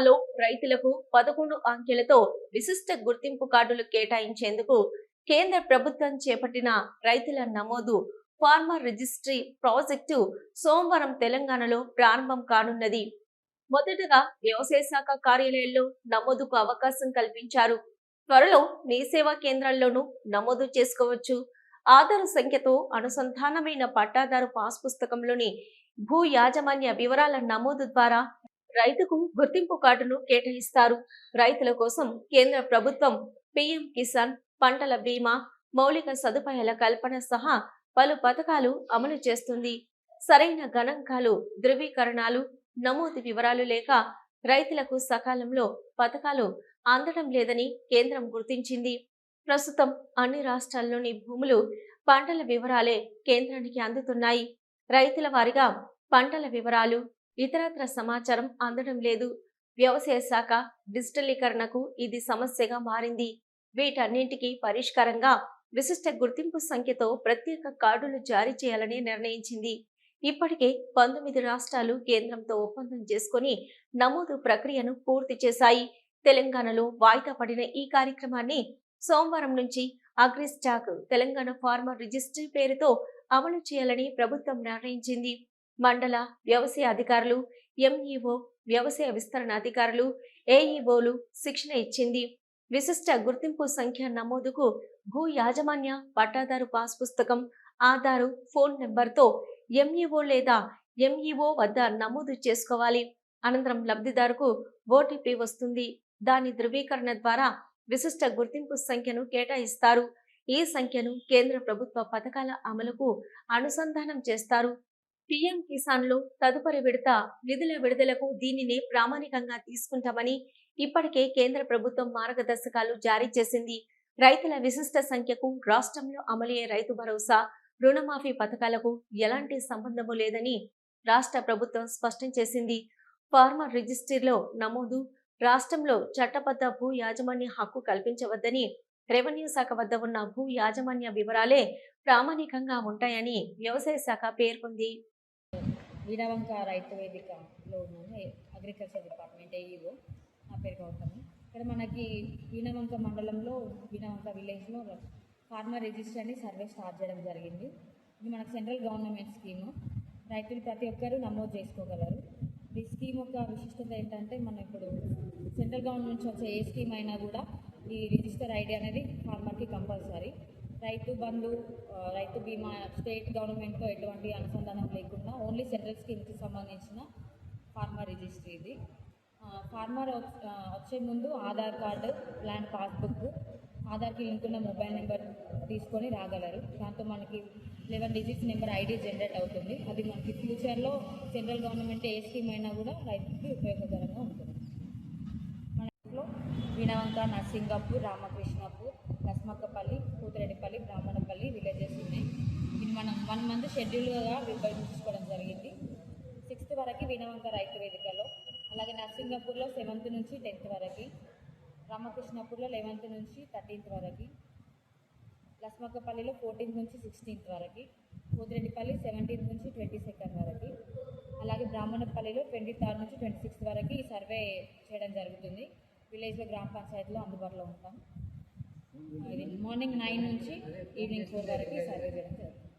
జిల్లాలో రైతులకు 11 అంకెలతో విశిష్ట గుర్తింపు కార్డులు కేటాయించేందుకు కేంద్ర ప్రభుత్వం చేపట్టిన రైతుల నమోదు ఫార్మర్ రిజిస్ట్రీ ప్రాజెక్టు సోమవారం తెలంగాణలో ప్రారంభం కానున్నది. మొదటగా వ్యవసాయ శాఖ కార్యాలయాల్లో నమోదుకు అవకాశం కల్పించారు. త్వరలో మీ సేవా కేంద్రాల్లోనూ నమోదు చేసుకోవచ్చు. ఆధార్ సంఖ్యతో అనుసంధానమైన పట్టాదారు పాస్ పుస్తకంలోని భూ యాజమాన్య వివరాల నమోదు ద్వారా రైతుకు గుర్తింపు కార్డును కేటాయిస్తారు. రైతుల కోసం కేంద్ర ప్రభుత్వం పీఎం కిసాన్, పంటల బీమా, మౌలిక సదుపాయాల కల్పన సహా పలు పథకాలు అమలు చేస్తుంది. సరైన గణాంకాలు, ధృవీకరణాలు, నమోదు వివరాలు లేక రైతులకు సకాలంలో పథకాలు అందడం లేదని కేంద్రం గుర్తించింది. ప్రస్తుతం అన్ని రాష్ట్రాల్లోని భూములు, పంటల వివరాలే కేంద్రానికి అందుతున్నాయి. రైతుల వారీగా పంటల వివరాలు, ఇతరత్ర సమాచారం అందడం లేదు. వ్యవసాయ శాఖ డిజిటలీకరణకు ఇది సమస్యగా మారింది. వీటన్నింటికీ పరిష్కారంగా విశిష్ట గుర్తింపు సంఖ్యతో ప్రత్యేక కార్డులు జారీ చేయాలని నిర్ణయించింది. ఇప్పటికే 19 రాష్ట్రాలు కేంద్రంతో ఒప్పందం చేసుకుని నమోదు ప్రక్రియను పూర్తి చేశాయి. తెలంగాణలో వాయిదా పడిన ఈ కార్యక్రమాన్ని సోమవారం నుంచి అగ్రిస్టాక్ తెలంగాణ ఫార్మర్ రిజిస్ట్రీ పేరుతో అమలు చేయాలని ప్రభుత్వం నిర్ణయించింది. మండల వ్యవసాయ అధికారులు, ఎంఈఓ, వ్యవసాయ విస్తరణ అధికారులు, ఏఈఓలు శిక్షణ ఇచ్చింది. విశిష్ట గుర్తింపు సంఖ్య నమోదుకు భూ యాజమాన్య పట్టాదారు పాస్ పుస్తకం, ఆధారు, ఫోన్ నెంబర్తో ఎంఈఓ లేదా ఎంఈఓ వద్ద నమోదు చేసుకోవాలి. అనంతరం లబ్ధిదారుకు ఓటీపీ వస్తుంది. దాని ధృవీకరణ ద్వారా విశిష్ట గుర్తింపు సంఖ్యను కేటాయిస్తారు. ఈ సంఖ్యను కేంద్ర ప్రభుత్వ పథకాల అమలుకు అనుసంధానం చేస్తారు. పీఎం కిసాన్ లో తదుపరి విడత నిధుల విడుదలకు దీనిని ప్రామాణికంగా తీసుకుంటామని ఇప్పటికే కేంద్ర ప్రభుత్వం మార్గదర్శకాలు జారీ చేసింది. రైతుల విశిష్ట సంఖ్యకు రాష్ట్రంలో అమలయ్యే రైతు భరోసా, రుణమాఫీ పథకాలకు ఎలాంటి సంబంధము లేదని రాష్ట్ర ప్రభుత్వం స్పష్టం చేసింది. ఫార్మర్ రిజిస్ట్రీలో నమోదు, రాష్ట్రంలో చట్టబద్ధ భూ యాజమాన్య హక్కు కల్పించవద్దని, రెవెన్యూ శాఖ వద్ద ఉన్న భూ యాజమాన్య వివరాలే ప్రామాణికంగా ఉంటాయని వ్యవసాయ శాఖ పేర్కొంది. వీణవంక రైతు వేదికలో ఉన్నాను. Agriculture department AEO. నా పేరు గౌతమి. ఇక్కడ మనకి వీణవంక మండలంలో వీణవంక విలేజ్లో ఫార్మర్ రిజిస్టర్ అని సర్వే స్టార్ట్ చేయడం జరిగింది. ఇది మనకు సెంట్రల్ గవర్నమెంట్ స్కీము. రైతులు ప్రతి ఒక్కరూ నమోదు చేసుకోగలరు. ఈ స్కీమ్ యొక్క విశిష్టత ఏంటంటే, మనం ఇప్పుడు సెంట్రల్ గవర్నమెంట్ నుంచి వచ్చే ఏ స్కీమ్ అయినా కూడా ఈ రిజిస్టర్ ఐడి అనేది ఫార్మర్కి కంపల్సరీ. రైతు బంధు, రైతు బీమా స్టేట్ గవర్నమెంట్తో ఎటువంటి అనుసంధానం లేకుండా ఓన్లీ సెంట్రల్ స్కీమ్కి సంబంధించిన ఫార్మర్ రిజిస్ట్రీ ఇది. ఫార్మర్ వచ్చే ముందు ఆధార్ కార్డు, ల్యాండ్ పాస్బుక్, ఆధార్కి లింక్ ఉన్న మొబైల్ నెంబర్ తీసుకొని రాగలరు. దాంతో మనకి 11 డిజిట్స్ నెంబర్ ఐడి జనరేట్ అవుతుంది. అది మనకి ఫ్యూచర్లో సెంట్రల్ గవర్నమెంట్ ఏ స్కీమ్ అయినా కూడా రైతుకి ఉపయోగకరంగా ఉంటుంది. మన ఇంట్లో వీణవంక, నర్సింగాపూర్, రామకృష్ణాపూర్, లస్మక్కపల్లి, కూతురెడ్డిపల్లి, బ్రాహ్మణపల్లి విలేజెస్ ఉన్నాయి. ఇది మనం 1 మంత్ షెడ్యూల్గా విభజించుకోవడం జరిగింది. 6th వరకు వీణవంక రైతు వేదికలో, అలాగే నర్సింగాపూర్లో 7th నుంచి 10th వరకు, రామకృష్ణాపూర్లో 11th నుంచి 13th వరకు, లస్మక్కపల్లిలో 14th నుంచి 16th వరకు, కూతురెడ్డిపల్లి 17th నుంచి 22nd వరకు, అలాగే బ్రాహ్మణపల్లిలో 23rd నుంచి 26th వరకు ఈ సర్వే చేయడం జరుగుతుంది. విలేజ్లో గ్రామ పంచాయతీలో అందుబాటులో ఉంటాం. ఇది మార్నింగ్ 9 నుంచి ఈవినింగ్ 4 వరకు సర్వే చేయడం జరుగుతుంది.